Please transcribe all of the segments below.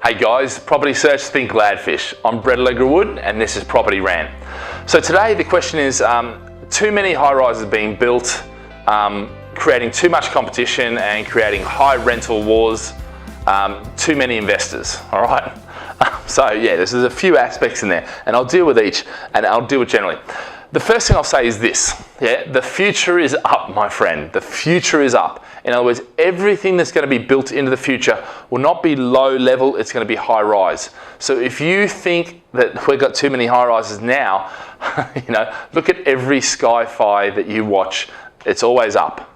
Hey guys, property search, think Gladfish. I'm Alegre-Wood and this is Property Rant. So today the question is, too many high-rises being built, creating too much competition and creating high rental wars, too many investors, all right? So yeah, there's a few aspects in there and I'll deal with each and I'll deal with generally. The first thing I'll say is this, the future is up, my friend. The future is up. In other words, everything that's going to be built into the future will not be low level, it's going to be high rise. So if you think that we've got too many high rises now, look at every sci-fi that you watch, it's always up,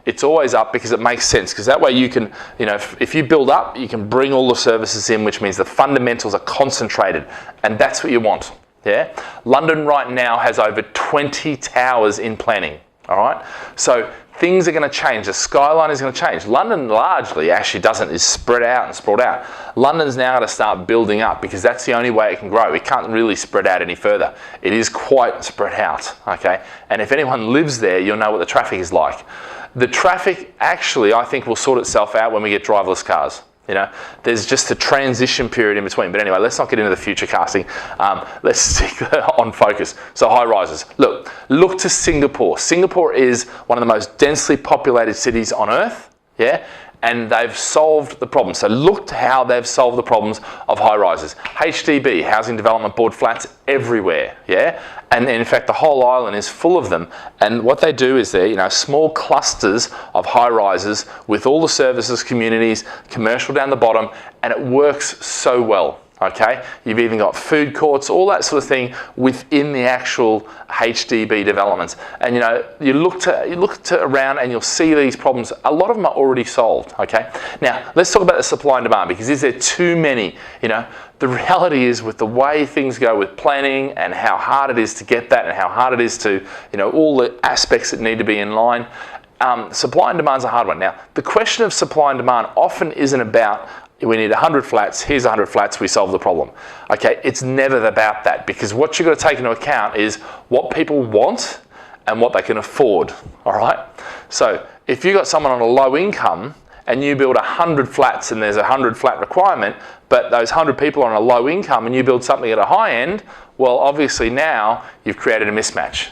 It's always up because it makes sense, because that way you can, if you build up, you can bring all the services in, which means the fundamentals are concentrated, and that's what you want. London right now has over 20 towers in planning, all right? So things are going to change. The skyline is going to change. London largely actually is spread out and sprawled out. London's now going to start building up because that's the only way it can grow. It can't really spread out any further. It is quite spread out, okay? And if anyone lives there, you'll know what the traffic is like. The traffic actually, I think, will sort itself out when we get driverless cars. There's just a transition period in between. But anyway, let's not get into the future casting. Let's stick on focus. So high rises. Look to Singapore. Singapore is one of the most densely populated cities on earth, and they've solved the problem. So look to how they've solved the problems of high rises. HDB, Housing Development Board flats everywhere, and in fact the whole island is full of them. And what they do is they're small clusters of high rises with all the services, communities, commercial down the bottom, and it works so well. Okay, you've even got food courts, all that sort of thing within the actual HDB developments. And you look to around and you'll see these problems. A lot of them are already solved. Okay, now let's talk about the supply and demand, because is there too many? The reality is, with the way things go with planning and how hard it is to get that and how hard it is to, all the aspects that need to be in line, supply and demand is a hard one. Now, the question of supply and demand often isn't about, we need 100 flats, here's 100 flats, we solve the problem. Okay, it's never about that, because what you've got to take into account is what people want and what they can afford, all right? So if you've got someone on a low income and you build 100 flats and there's a 100 flat requirement, but those 100 people are on a low income and you build something at a high end, well, obviously now you've created a mismatch,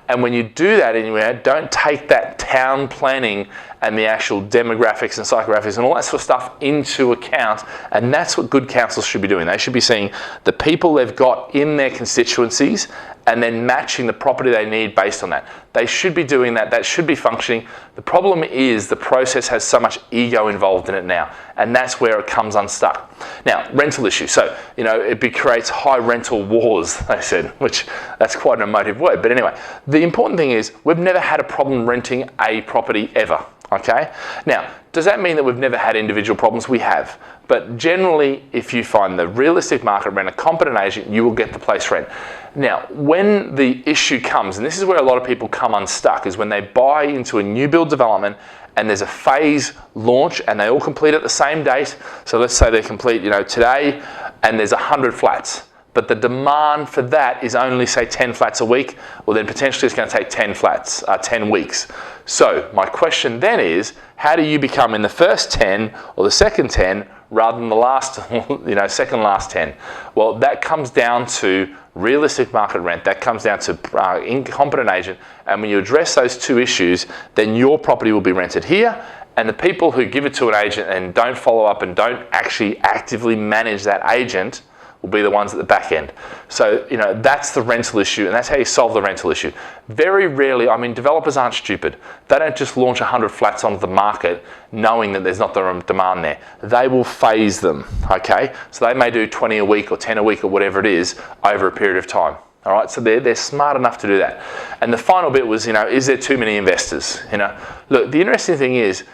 And when you do that anywhere, don't take that town planning and the actual demographics and psychographics and all that sort of stuff into account. And that's what good councils should be doing. They should be seeing the people they've got in their constituencies and then matching the property they need based on that. They should be doing that. That should be functioning. The problem is the process has so much ego involved in it now, and that's where it comes unstuck. Now, rental issue. So, it creates high rental wars, they said, which that's quite an emotive word. But anyway, the important thing is we've never had a problem renting a property ever. Okay? Now, does that mean that we've never had individual problems? We have. But generally, if you find the realistic market rent, a competent agent, you will get the place rent. Now, when the issue comes, and this is where a lot of people come unstuck, is when they buy into a new build development and there's a phase launch and they all complete at the same date. So let's say they complete, today, and there's 100 flats. But the demand for that is only, say, 10 flats a week, well then potentially it's going to take 10 weeks. So my question then is, how do you become in the first 10 or the second 10 rather than the last, second last 10? Well, that comes down to realistic market rent. That comes down to incompetent agent. And when you address those two issues, then your property will be rented here. And the people who give it to an agent and don't follow up and don't actually actively manage that agent will be the ones at the back end. So, that's the rental issue, and that's how you solve the rental issue. Very rarely, developers aren't stupid. They don't just launch 100 flats onto the market knowing that there's not the demand there. They will phase them, okay? So they may do 20 a week or 10 a week or whatever it is over a period of time. All right, so they're smart enough to do that. And the final bit was, is there too many investors? Look, the interesting thing is,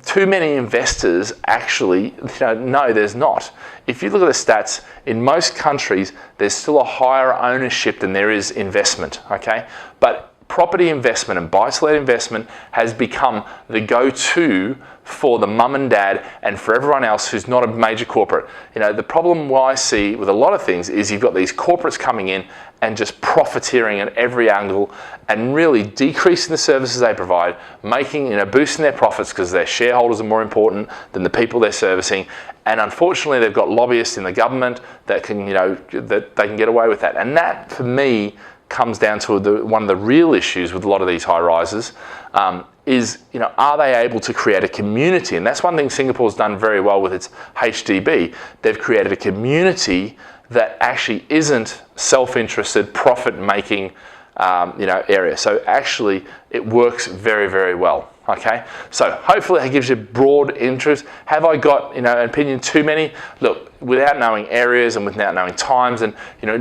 too many investors actually, no, there's not. If you look at the stats, in most countries, there's still a higher ownership than there is investment, okay? But property investment and buy-to-let investment has become the go-to for the mum and dad and for everyone else who's not a major corporate. You know, the problem I see with a lot of things is you've got these corporates coming in and just profiteering at every angle and really decreasing the services they provide, making, boosting their profits because their shareholders are more important than the people they're servicing. And unfortunately, they've got lobbyists in the government that can, that they can get away with that. And that, for me, comes down to one of the real issues with a lot of these high rises is, are they able to create a community? And that's one thing Singapore's done very well with its HDB. They've created a community that actually isn't self-interested, profit-making, area. So actually, it works very, very well. Okay, so hopefully that gives you broad interest. Have I got, an opinion too many? Look, without knowing areas and without knowing times, and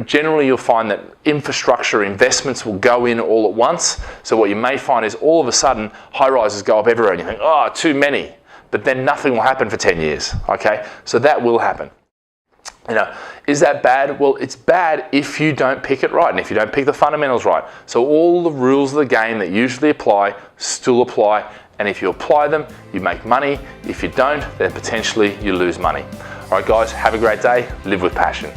generally you'll find that infrastructure investments will go in all at once. So what you may find is all of a sudden high rises go up everywhere, and you think, oh, too many, but then nothing will happen for 10 years. Okay, so that will happen. Is that bad? Well, it's bad if you don't pick it right and if you don't pick the fundamentals right. So all the rules of the game that usually apply still apply, and if you apply them, you make money. If you don't, then potentially you lose money. All right, guys, have a great day. Live with passion.